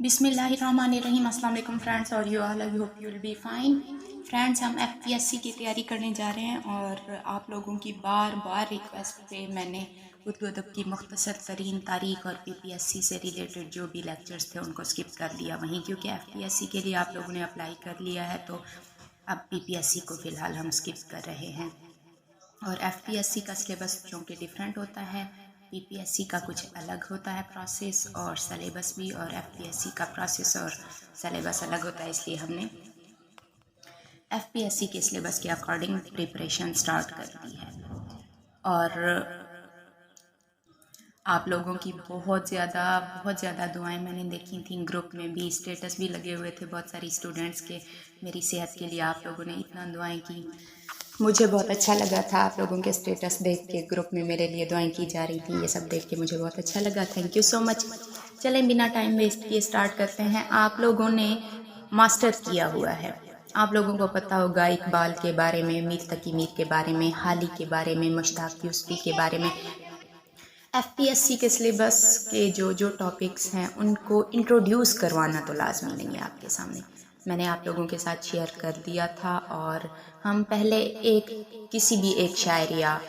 बिस्मिल्लाहिर्रहमानिर्रहीम। अस्सलाम वालेकुम फ्रेंड्स, और you all, I hope you will be fine. Friends, हम एफपीएससी की तैयारी करने जा रहे हैं और आप लोगों की बार बार रिक्वेस्ट पे मैंने उर्दू अदब की मुख्तसर तरीन तारीख और पीपीएससी से रिलेटेड जो भी लेक्चर्स थे उनको स्किप कर दिया वहीं, क्योंकि एफपीएससी के लिए आप लोगों ने अप्लाई कर लिया है तो अब पीपीएससी को फ़िलहाल हम स्किप कर रहे हैं। और एफपीएससी का सिलेबस चूँकि डिफरेंट होता है, पीपीएससी का कुछ अलग होता है प्रोसेस और सिलेबस भी, और एफपीएससी का प्रोसेस और सिलेबस अलग होता है, इसलिए हमने एफपीएससी के सिलेबस के अकॉर्डिंग प्रिपरेशन स्टार्ट कर दी है। और आप लोगों की बहुत ज़्यादा दुआएं मैंने देखी थी, ग्रुप में भी स्टेटस भी लगे हुए थे बहुत सारी स्टूडेंट्स के। मेरी सेहत के लिए आप लोगों ने इतना दुआएं की, मुझे बहुत अच्छा लगा था। आप लोगों के स्टेटस देख के ग्रुप में मेरे लिए दुआएं की जा रही थी, ये सब देख के मुझे बहुत अच्छा लगा। Thank you so much. चलें बिना टाइम वेस्ट किए स्टार्ट करते हैं। आप लोगों ने मास्टर किया हुआ है, आप लोगों को पता होगा इकबाल के बारे में, मीर तकी मीर के बारे में, हाली के बारे में, मुश्ताक यूसुफी के बारे में। एफपीएससी के सिलेबस के जो टॉपिक्स हैं उनको इंट्रोड्यूस करवाना तो लाजमी नहीं है आपके सामने। मैंने आप लोगों के साथ शेयर कर दिया था, और हम पहले किसी भी एक शायर या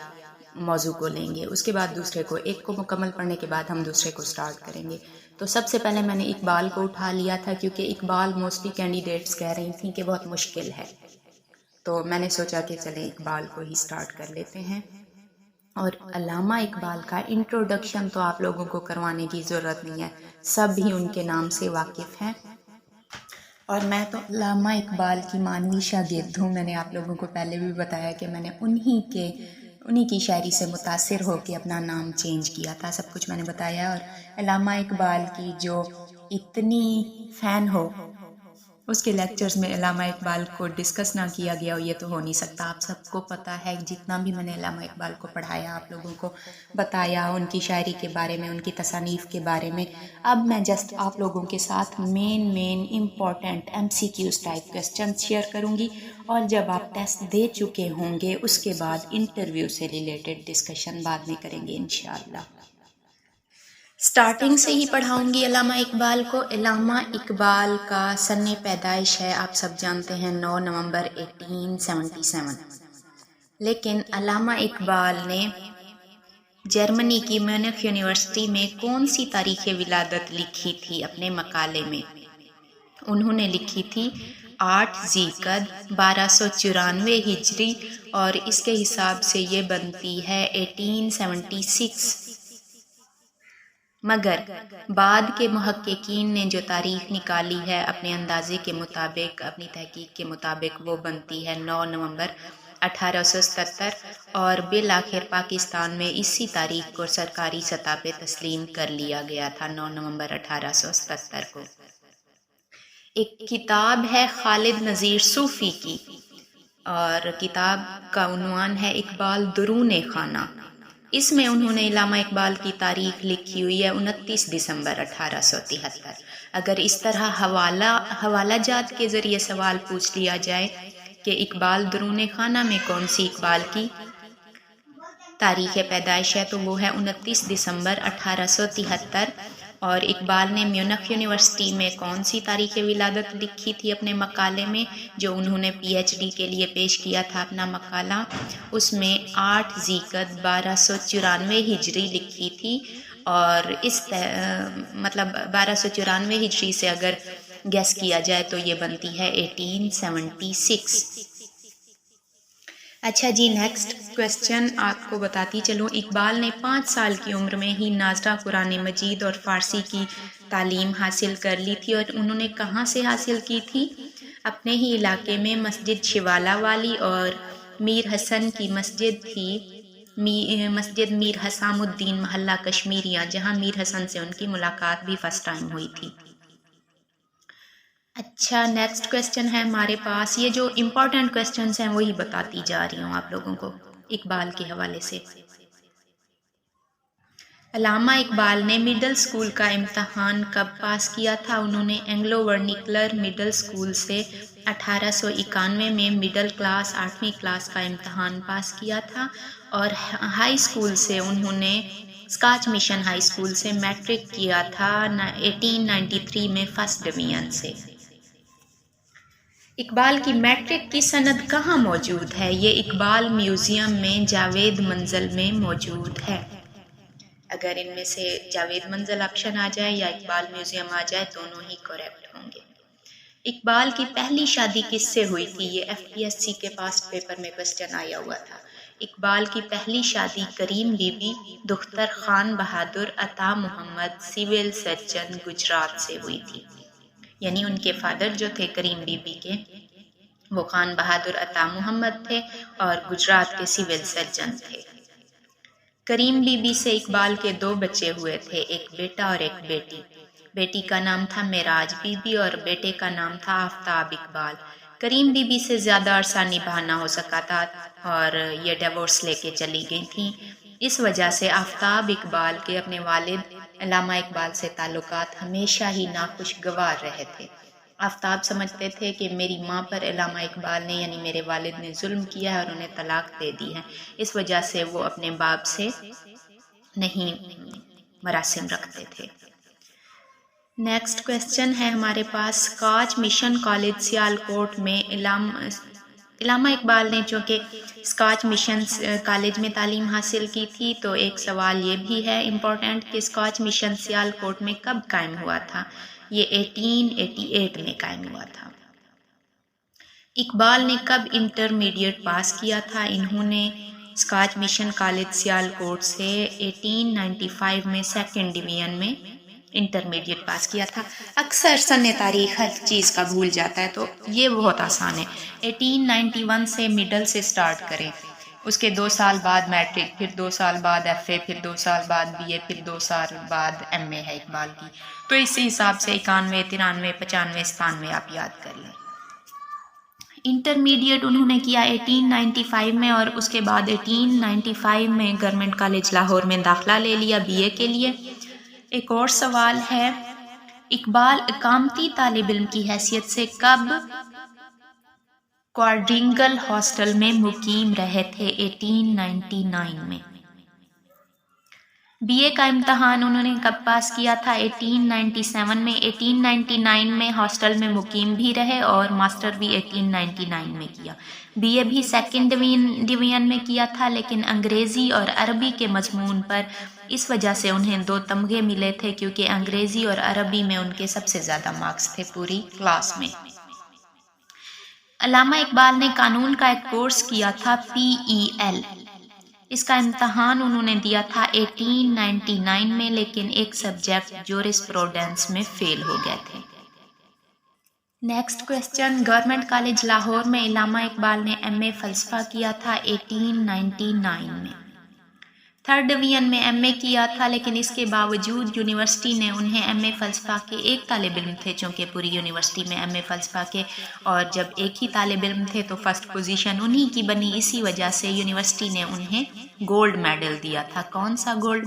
मौजू को लेंगे, उसके बाद दूसरे को, एक को मुकम्मल पढ़ने के बाद हम दूसरे को स्टार्ट करेंगे। तो सबसे पहले मैंने इकबाल को उठा लिया था, क्योंकि इकबाल मोस्टली कैंडिडेट्स कह रही थी कि बहुत मुश्किल है, तो मैंने सोचा कि चलें इकबाल को ही स्टार्ट कर लेते हैं। और अल्लामा इकबाल का इंट्रोडक्शन तो आप लोगों को करवाने की ज़रूरत नहीं है, सब ही उनके नाम से वाकिफ़ हैं। और मैं तो अल्लामा इकबाल की मानवी शागिर्द हूँ। मैंने आप लोगों को पहले भी बताया कि मैंने उन्हीं की शायरी से मुतासिर होकर अपना नाम चेंज किया था, सब कुछ मैंने बताया। और अल्लामा इकबाल की जो इतनी फ़ैन हो, उसके लेक्चर्स में अल्लामा इकबाल को डिस्कस ना किया गया हो, ये तो हो नहीं सकता। आप सबको पता है, जितना भी मैंने अल्लामा इकबाल को पढ़ाया, आप लोगों को बताया उनकी शायरी के बारे में, उनकी तसानीफ़ के बारे में। अब मैं जस्ट आप लोगों के साथ main important MCQs type question share करूँगी, और जब आप टेस्ट दे चुके होंगे उसके बाद इंटरव्यू से रिलेटेड डिस्कशन बाद में करेंगे इंशाअल्लाह। स्टार्टिंग से ही पढ़ाऊंगी अल्लामा इकबाल को। अल्लामा इकबाल का सन्ने पैदाइश है, आप सब जानते हैं, 9 नवंबर 1877। लेकिन अल्लामा इकबाल ने जर्मनी की म्यूनिख यूनिवर्सिटी में कौन सी तारीख़ विलादत लिखी थी अपने मकाले में? उन्होंने लिखी थी 8 ज़ीक़द 1294 हिजरी, और इसके हिसाब से ये बनती है 1876। मगर बाद के मुहक्किकीन ने जो तारीख़ निकाली है अपने अंदाजे के मुताबिक, अपनी तहकीक के मुताबिक, वो बनती है 9 नवंबर 1877, और बिल आखिर पाकिस्तान में इसी तारीख़ को सरकारी सतह पे तस्लीम कर लिया गया था 9 नवंबर 1877 को। एक किताब है खालिद नज़ीर सूफ़ी की, और किताब का उन्वान है इकबाल दुरूने खाना। इसमें उन्होंने अल्लामा इकबाल की तारीख़ लिखी हुई है 29 दिसंबर 1873। अगर इस तरह हवाला जात के ज़रिए सवाल पूछ लिया जाए कि इकबाल दुरूने खाना में कौन सी इकबाल की तारीख़ पैदाइश है, तो वो है 29 दिसंबर 1873। और इकबाल ने म्यूनिख यूनिवर्सिटी में कौन सी तारीख़ विलादत लिखी थी अपने मकाले में, जो उन्होंने PhD के लिए पेश किया था अपना मकाला, उसमें 8 ज़ीक़द 1294 हिजरी लिखी थी। और मतलब 1294 हिजरी से अगर गैस किया जाए तो ये बनती है 1876। अच्छा जी, नेक्स्ट क्वेश्चन आपको बताती चलूँ। इकबाल ने 5 साल की उम्र में ही नाज़रा, कुरान मजीद और फ़ारसी की तालीम हासिल कर ली थी, और उन्होंने कहाँ से हासिल की थी? अपने ही इलाके में मस्जिद शिवाला वाली, और मीर हसन की मस्जिद थी, मस्जिद मीर हसामुद्दीन महल्ला कश्मीरिया, जहाँ मीर हसन से उनकी मुलाकात भी फर्स्ट टाइम हुई थी। अच्छा, नेक्स्ट क्वेश्चन है हमारे पास। ये जो इम्पोर्टेंट क्वेश्चंस हैं वही बताती जा रही हूँ आप लोगों को इकबाल के हवाले से। अल्लामा इकबाल ने मिडिल स्कूल का इम्तहान कब पास किया था? उन्होंने एंग्लो वर्निकुलर मिडिल स्कूल से 1891 में मिडिल क्लास 8वीं क्लास का इम्तहान पास किया था, और हाई स्कूल से उन्होंने اسکاچ مشن ہائی اسکول سے میٹرک کیا تھا 1893 میں فرسٹ ڈویژن سے۔ اقبال کی میٹرک کی سند کہاں موجود ہے؟ یہ اقبال میوزیم میں جاوید منزل میں موجود ہے۔ اگر ان میں سے جاوید منزل آپشن آ جائے یا اقبال میوزیم آ جائے دونوں ہی کریکٹ ہوں گے۔ اقبال کی پہلی شادی کس سے ہوئی تھی؟ یہ FPSC کے پاسٹ پیپر میں کوسچن آیا ہوا تھا۔ اقبال کی پہلی شادی کریم بی بی دختر خان بہادر عطا محمد سول سرجن گجرات سے ہوئی تھی، یعنی ان کے فادر جو تھے کریم بی بی کے وہ خان بہادر عطا محمد تھے اور گجرات کے سول سرجن تھے۔ کریم بی بی سے اقبال کے 2 بچے ہوئے تھے، ایک بیٹا اور ایک بیٹی۔ بیٹی کا نام تھا معراج بی بی اور بیٹے کا نام تھا آفتاب اقبال۔ کریم بی بی سے زیادہ عرصہ نباہ نہ ہو سکا تھا اور یہ ڈیورس لے کے چلی گئی تھیں۔ اس وجہ سے آفتاب اقبال کے اپنے والد علامہ اقبال سے تعلقات ہمیشہ ہی ناخوشگوار رہے تھے۔ آفتاب سمجھتے تھے کہ میری ماں پر علامہ اقبال نے یعنی میرے والد نے ظلم کیا ہے اور انہیں طلاق دے دی ہے، اس وجہ سے وہ اپنے باپ سے نہیں مراسم رکھتے تھے۔ نیکسٹ کویسچن ہے ہمارے پاس، اسکاچ مشن کالج سیالکوٹ میں علامہ اقبال نے چونکہ اسکاچ مشن کالج میں تعلیم حاصل کی تھی تو ایک سوال یہ بھی ہے امپورٹنٹ کہ اسکاچ مشن سیالکوٹ میں کب قائم ہوا تھا؟ یہ 1888 میں قائم ہوا تھا۔ اقبال نے کب انٹرمیڈیٹ پاس کیا تھا؟ انہوں نے اسکاچ مشن کالج سیالکوٹ سے 1895 میں سیکنڈ ڈویژن میں انٹرمیڈیٹ پاس کیا تھا۔ اکثر سن تاریخ ہر چیز کا بھول جاتا ہے تو یہ بہت آسان ہے۔ 1891 سے مڈل سے سٹارٹ کریں، اس کے 2 سال بعد میٹرک، پھر 2 سال بعد FA، پھر 2 سال بعد BA، پھر 2 سال بعد MA ہے اقبال کی، تو اسی حساب سے 91، 93، 95، 97 آپ یاد کر لیں۔ انٹرمیڈیٹ انہوں نے کیا 1895 میں اور اس کے بعد 1895 میں گورنمنٹ کالج لاہور میں داخلہ لے لیا BA کے لیے۔ ایک اور سوال ہے، اقبال اقامتی طالب علم کی حیثیت سے کب کوارڈنگل ہاسٹل میں مقیم رہے تھے؟ 1899 میں۔ BA کا امتحان انہوں نے کب پاس کیا تھا؟ 1897 میں۔ 1899 میں ہاسٹل میں مقیم بھی رہے اور ماسٹر بھی 1899 میں کیا۔ BA بھی سیکنڈ ڈویژن میں کیا تھا لیکن انگریزی اور عربی کے مضمون پر اس وجہ سے انہیں 2 تمغے ملے تھے کیونکہ انگریزی اور عربی میں ان کے سب سے زیادہ مارکس تھے پوری کلاس میں۔ علامہ اقبال نے قانون کا ایک کورس کیا تھا PEL، اس کا امتحان انہوں نے دیا تھا 1899 میں لیکن ایک سبجیکٹ جورسپروڈنس میں فیل ہو گئے تھے۔ Next question, government college Lahore میں علامہ اقبال نے MA فلسفہ کیا تھا 1899 میں۔ 3rd ڈویژن میں MA کیا تھا لیکن اس کے باوجود یونیورسٹی نے انہیں MA فلسفہ کے ایک طالب علم تھے چونکہ پوری یونیورسٹی میں MA فلسفہ کے، اور جب ایک ہی طالب علم تھے تو فرسٹ پوزیشن انہی کی بنی، اسی وجہ سے یونیورسٹی نے انہیں گولڈ میڈل دیا تھا۔ کون سا گولڈ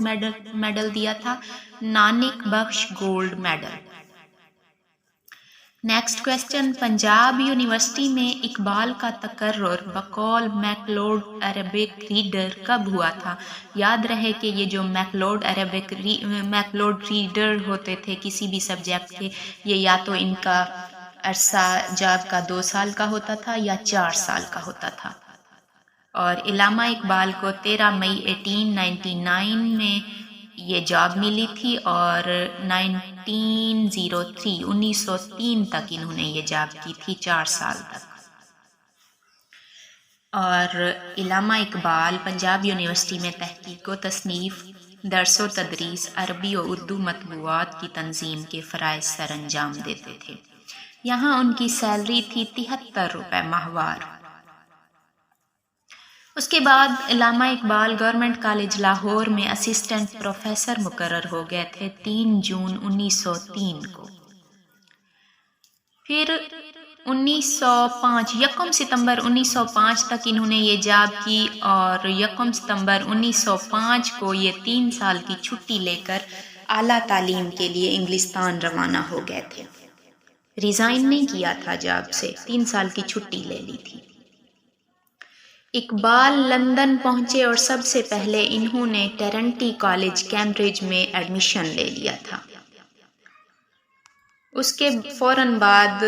میڈل دیا تھا؟ Nanak Bakhsh gold medal. Next question, Punjab university میں اقبال کا تقرر بقول میکلوڈ عربک ریڈر کب ہوا تھا؟ یاد رہے کہ یہ جو میکلوڈ ریڈر ہوتے تھے کسی بھی سبجیکٹ کے، یہ یا تو ان کا عرصہ جاب کا 2 سال کا ہوتا تھا یا 4 سال کا ہوتا تھا، اور علامہ اقبال کو 13 مئی 1899 میں یہ جاب ملی تھی اور 1903 تک انہوں نے یہ جاب کی تھی، 4 سال تک۔ اور علامہ اقبال پنجاب یونیورسٹی میں تحقیق و تصنیف، درس و تدریس، عربی و اردو مطبوعات کی تنظیم کے فرائض سر انجام دیتے تھے۔ یہاں ان کی سیلری تھی 73 روپے ماہوار۔ اس کے بعد علامہ اقبال گورنمنٹ کالج لاہور میں اسسٹنٹ پروفیسر مقرر ہو گئے تھے 3 جون 1903 کو۔ پھر 1 ستمبر 1905 تک انہوں نے یہ جاب کی اور 1 ستمبر 1905 کو یہ 3 سال کی چھٹی لے کر اعلیٰ تعلیم کے لیے انگلستان روانہ ہو گئے تھے۔ ریزائن نہیں کیا تھا جاب سے، 3 سال کی چھٹی لے لی تھی۔ اقبال لندن پہنچے اور سب سے پہلے انہوں نے ٹرنٹی کالج کیمبرج میں ایڈمیشن لے لیا تھا۔ اس کے فوراً بعد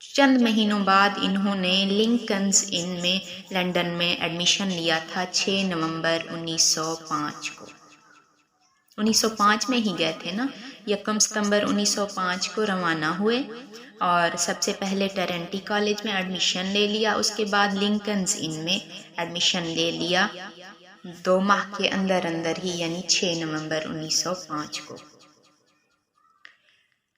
چند مہینوں بعد انہوں نے لنکنز ان میں لندن میں ایڈمیشن لیا تھا 6 نومبر 1905 کو۔ 1905 میں ہی گئے تھے نا، 1 ستمبر 1905 کو روانہ ہوئے اور سب سے پہلے ٹرنٹی کالج میں ایڈمیشن لے لیا، اس کے بعد لنکنز ان میں ایڈمیشن لے لیا 2 ماہ کے اندر ہی، یعنی 6 نومبر 1905 کو۔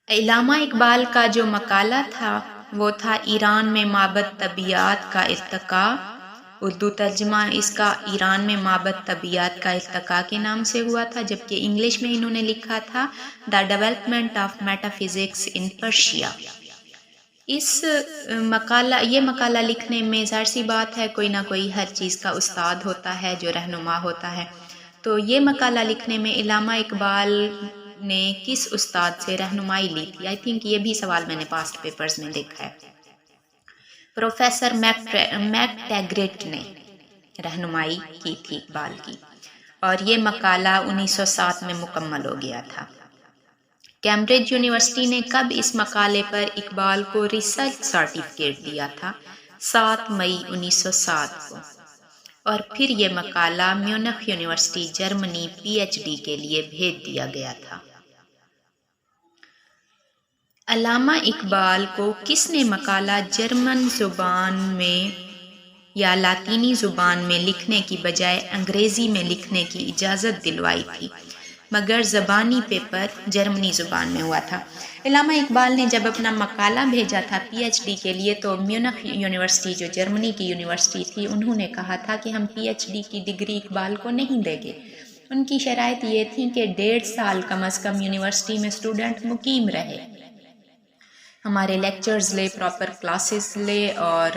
علامہ اقبال کا جو مقالہ تھا وہ تھا ایران میں مابعد طبیعیات کا ارتقاء، اردو ترجمہ اس کا ایران میں مابعد طبیعیات کا ارتقاء کے نام سے ہوا تھا، جبکہ انگلش میں انہوں نے لکھا تھا the development of meta physics in Persia. یہ مقالہ لکھنے میں ظاہر سی بات ہے کوئی نہ کوئی ہر چیز کا استاد ہوتا ہے جو رہنما ہوتا ہے، تو یہ مقالہ لکھنے میں علامہ اقبال نے کس استاد سے رہنمائی لی تھی؟ آئی تھنک یہ بھی سوال میں نے پاسٹ پیپرز میں دیکھا ہے۔ پروفیسر میک ٹیگرٹ نے رہنمائی کی تھی اقبال کی، اور یہ مقالہ 1907 میں مکمل ہو گیا تھا۔ کیمبرج یونیورسٹی نے کب اس مقالے پر اقبال کو ریسرچ سرٹیفکیٹ دیا تھا؟ 7 مئی 1907 کو، اور پھر یہ مقالہ میونخ یونیورسٹی جرمنی PhD کے لیے بھیج دیا گیا تھا۔ علامہ اقبال کو کس نے مقالہ جرمن زبان میں یا لاطینی زبان میں لکھنے کی بجائے انگریزی میں لکھنے کی اجازت دلوائی تھی؟ مگر زبانی پیپر جرمنی زبان میں ہوا تھا۔ علامہ اقبال نے جب اپنا مقالہ بھیجا تھا PhD کے لیے تو میونخ یونیورسٹی جو جرمنی کی یونیورسٹی تھی، انہوں نے کہا تھا کہ ہم PhD کی ڈگری اقبال کو نہیں دیں گے۔ ان کی شرائط یہ تھی کہ 1.5 سال کم از کم یونیورسٹی میں اسٹوڈنٹ مقیم رہے، ہمارے لیکچرز لے، پراپر کلاسز لے، اور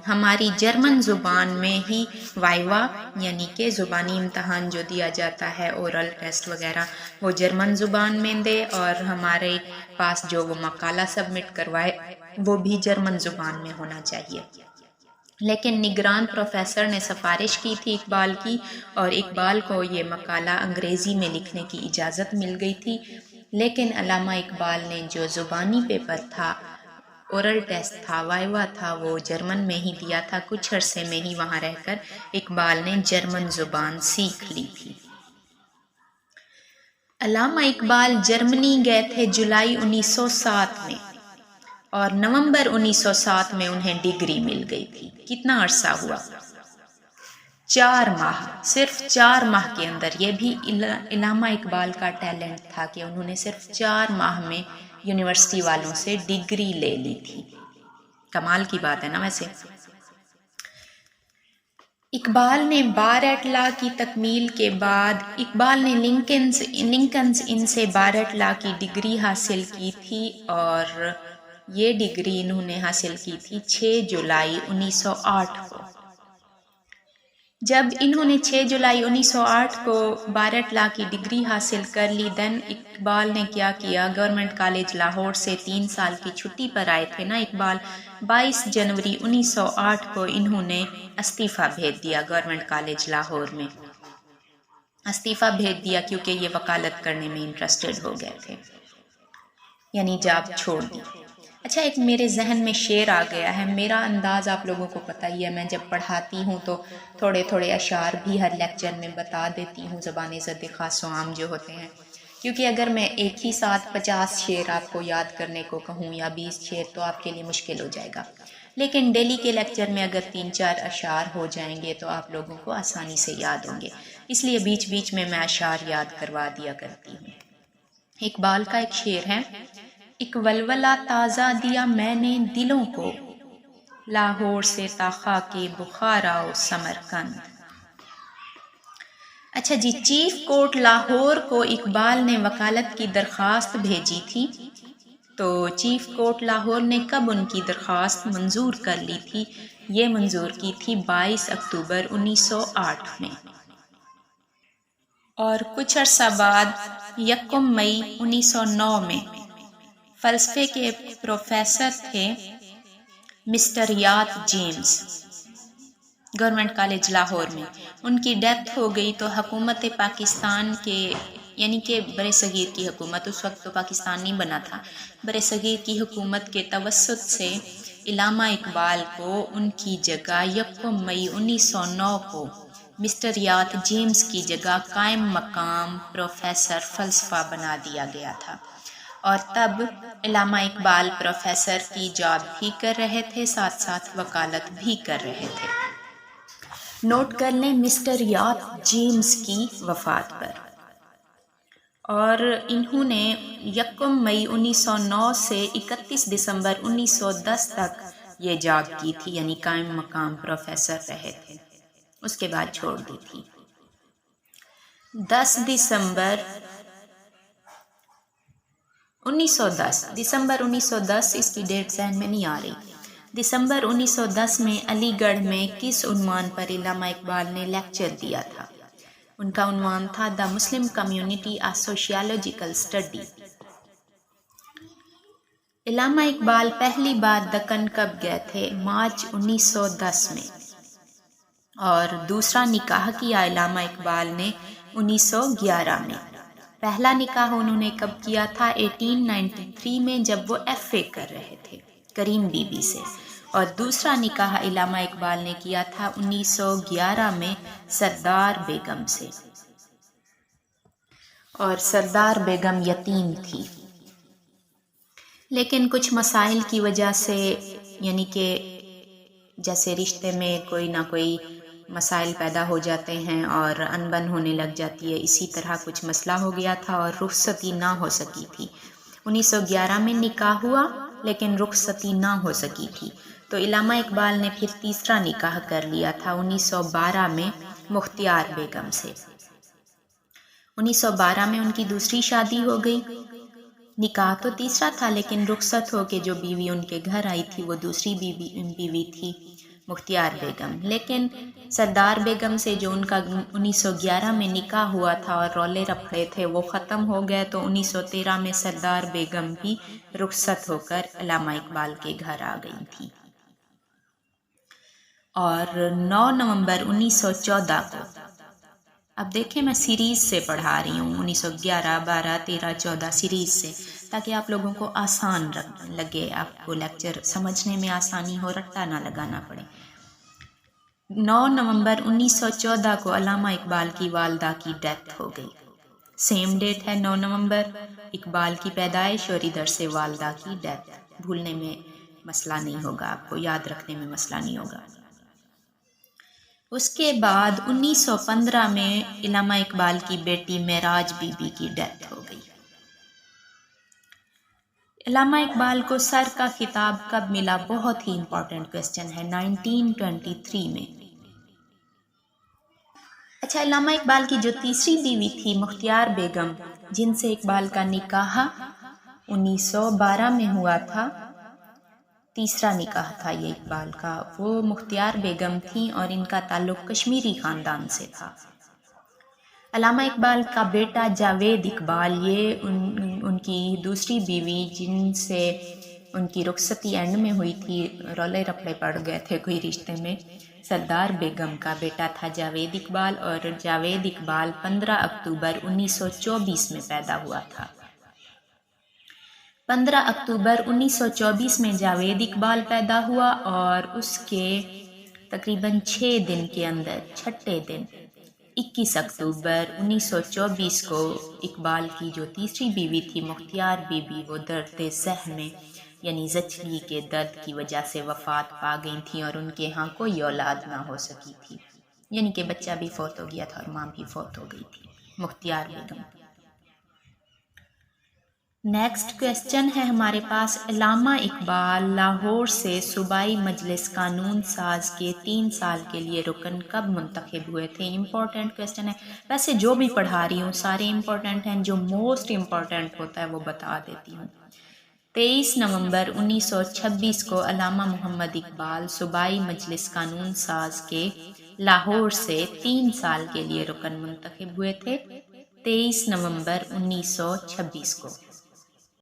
ہماری جرمن زبان میں ہی وائوا یعنی کہ زبانی امتحان جو دیا جاتا ہے، اورل ٹیسٹ وغیرہ، وہ جرمن زبان میں دے، اور ہمارے پاس جو وہ مقالہ سبمٹ کروائے وہ بھی جرمن زبان میں ہونا چاہیے۔ لیکن نگران پروفیسر نے سفارش کی تھی اقبال کی، اور اقبال کو یہ مقالہ انگریزی میں لکھنے کی اجازت مل گئی تھی، لیکن علامہ اقبال نے جو زبانی پیپر تھا، اورل ٹیسٹ تھا، وائوا تھا، وہ جرمن میں ہی دیا تھا۔ کچھ عرصے میں ہی وہاں رہ کر اقبال نے جرمن زبان سیکھ لی تھی۔ علامہ اقبال جرمنی گئے تھے جولائی 1907 میں، اور نومبر 1907 میں انہیں ڈگری مل گئی تھی۔ کتنا عرصہ ہوا؟ 4 ماہ، صرف 4 ماہ کے اندر۔ یہ بھی علامہ اقبال کا ٹیلنٹ تھا کہ انہوں نے صرف 4 ماہ میں یونیورسٹی والوں سے ڈگری لے لی تھی۔ کمال کی بات ہے نا ویسے۔ اقبال نے بار ایٹ لا کی تکمیل کے بعد اقبال نے لنکنز ان سے بار ایٹ لا کی ڈگری حاصل کی تھی، اور یہ ڈگری انہوں نے حاصل کی تھی 6 جولائی 1908 کو۔ جب انہوں نے 6 جولائی 1908 کو بار ایٹ لا کی ڈگری حاصل کر لی، دن اقبال نے کیا کیا؟ گورنمنٹ کالج لاہور سے 3 سال کی چھٹی پر آئے تھے نا اقبال۔ 22 جنوری 1908 کو انہوں نے استعفیٰ بھیج دیا گورنمنٹ کالج لاہور میں۔ استعفیٰ بھیج دیا کیونکہ یہ وکالت کرنے میں انٹرسٹڈ ہو گئے تھے، یعنی جاب چھوڑ دی۔ اچھا، ایک میرے ذہن میں شعر آ گیا ہے۔ میرا انداز آپ لوگوں کو پتہ ہی ہے، میں جب پڑھاتی ہوں تو تھوڑے تھوڑے اشعار بھی ہر لیکچر میں بتا دیتی ہوں، زبان زد خاص و عام جو ہوتے ہیں، کیونکہ اگر میں ایک ہی ساتھ 50 شعر آپ کو یاد کرنے کو کہوں یا 20 شعر تو آپ کے لیے مشکل ہو جائے گا، لیکن ڈیلی کے لیکچر میں اگر 3-4 اشعار ہو جائیں گے تو آپ لوگوں کو آسانی سے یاد ہوں گے، اس لیے بیچ بیچ میں اشعار یاد کروا دیا کرتی ہوں۔ اقبال کا ایک شعر ہے، ایک ولولہ تازہ دیا میں نے دلوں کو، لاہور سے تا خاک بخارا و سمرقند۔ اچھا جی، چیف کورٹ لاہور کو اقبال نے وکالت کی درخواست بھیجی تھی، تو چیف کورٹ لاہور نے کب ان کی درخواست منظور کر لی تھی؟ یہ منظور کی تھی 22 اکتوبر 1908 میں، اور کچھ عرصہ بعد 1 مئی 1909 میں فلسفے کے پروفیسر تھے مسٹر یات جیمز، गवर्नमेंट कॉलेज लाहौर में। उनकी डेथ हो गई तो हुकूमत पाकिस्तान के यानी कि बर सगीर की हुकूमत, उस वक्त तो पाकिस्तान नहीं बना था, बर सगीर की हुकूमत के तवस्सुत से इल्लामा इकबाल को उनकी जगह 1 मई 1909 को मिस्टर यात जेम्स की जगह कायम मकाम प्रोफेसर फ़लसफ़ा बना दिया गया था। और तब इल्लामा इकबाल प्रोफेसर की जॉब भी कर रहे थे, साथ साथ वकालत भी कर रहे थे। नोट कर लें मिस्टर यात जेम्स की वफ़ात पर। और इन्होंने 1 मई 1909 से 31 दिसंबर 1910 तक ये जॉब की थी, यानी कायम मकाम प्रोफेसर रहे थे, उसके बाद छोड़ दी थी। 10 दिसंबर 1910 इसकी डेट ज़हन में नहीं आ रही। दिसंबर 1910 में अलीगढ़ में किस उन्वान पर इल्लामा इकबाल ने लेक्चर दिया था? उनका उन्वान था the Muslim community a sociological study. Allama Iqbal पहली बार दक्कन कब गए थे? मार्च 1910 में। और दूसरा निकाह किया इल्लामा इकबाल ने 1911 में। पहला निकाह उन्होंने कब किया था? 1893 में, जब वो FA कर रहे थे करीम बीबी से। और दूसरा निकाह इल्लामा इकबाल ने किया था 1911 में सरदार बेगम से, और सरदार बेगम यतीम थी। लेकिन कुछ मसाइल की वजह से, यानी कि जैसे रिश्ते में कोई ना कोई मसाइल पैदा हो जाते हैं और अनबन होने लग जाती है, इसी तरह कुछ मसला हो गया था और रुखसती ना हो सकी थी। 1911 में निकाह हुआ लेकिन रुखसती ना हो सकी थी, तो इल्लामा इकबाल ने फिर तीसरा निकाह कर लिया था 1912 में मुख्तियार बेगम से। 1912 में उनकी दूसरी शादी हो गई। निकाह तो तीसरा था लेकिन रुखसत हो के जो बीवी उनके घर आई थी वो दूसरी बीवी थी मुख्तियार बेगम। लेकिन सरदार बेगम से जो उनका 1911 में निकाह हुआ था और रौले रफड़े थे वो ख़त्म हो गए, तो 1913 में सरदार बेगम भी रुखसत होकर इल्लामा इकबाल के घर आ गई थी। और 9 नवंबर 1914 को, अब देखें मैं सीरीज़ से पढ़ा रही हूँ, 1911, 12, 13, 14 सीरीज़ से, ताकि आप लोगों को आसान लगे, आपको लेक्चर समझने में आसानी हो, रट्टा ना लगाना पड़े। 9 नवंबर 1914 को इल्लामा इकबाल की वालदा की डेथ हो गई। सेम डेट है 9 नवंबर, इकबाल की पैदाइश और इधर से वालदा की डेथ। भूलने में मसला नहीं होगा, आपको याद रखने में मसला नहीं होगा। उसके बाद 1915 में इल्लामा इकबाल की बेटी मेराज बीबी की डेथ हो गई। इल्लामा इकबाल को सर का खिताब कब मिला? बहुत ही इंपॉर्टेंट क्वेश्चन है, 1923 में। अच्छा, इल्लामा इकबाल की जो तीसरी बीवी थी मुख्तियार बेगम, जिनसे इकबाल का निकाह 1912 में हुआ था, तीसरा निकाह था ये इकबाल का, वो मुख्तियार बेगम थी और इनका ताल्लुक कश्मीरी ख़ानदान से था। इल्लामा इकबाल का बेटा जावेद इकबाल, ये उनकी दूसरी बीवी जिनसे उनकी रुखसती एंड में हुई थी, रौले रफड़े पड़ गए थे कोई रिश्ते में, सरदार बेगम का बेटा था जावेद इकबाल। और जावेद इकबाल 15 अक्टूबर 1924 में पैदा हुआ था। 15 अक्टूबर 1924 में जावेद इकबाल पैदा हुआ और उसके तकरीबन 6 दिन के अंदर, छठे दिन 21 अक्टूबर 1924 को इकबाल की जो तीसरी बीवी थी मुख्तियार बीबी, वो दर्द ज़हन यानी ज़चगी के दर्द की वजह से वफ़ात पा गई थी और उनके यहाँ कोई औलाद ना हो सकी थी, यानी कि बच्चा भी फौत हो गया था और माँ भी फौत हो गई थी, मुख्तियार बेगम। नेक्स्ट क्वेश्चन है हमारे पास, इल्लामा इकबाल लाहौर से सूबाई मजलिस कानून साज के 3 साल के लिए रुकन कब मुंतखब हुए थे? इम्पोर्टेंट क्वेश्चन है। वैसे जो भी पढ़ा रही हूँ सारे इम्पोर्टेंट हैं, जो मोस्ट इम्पोर्टेंट होता है वो बता देती हूँ। 23 नवंबर 1926 को अल्लामा मोहम्मद इकबाल सूबाई मजलिस कानून साज के लाहौर से 3 साल के लिए रुकन मुंतखब हुए थे। 23 नवंबर 1926 को।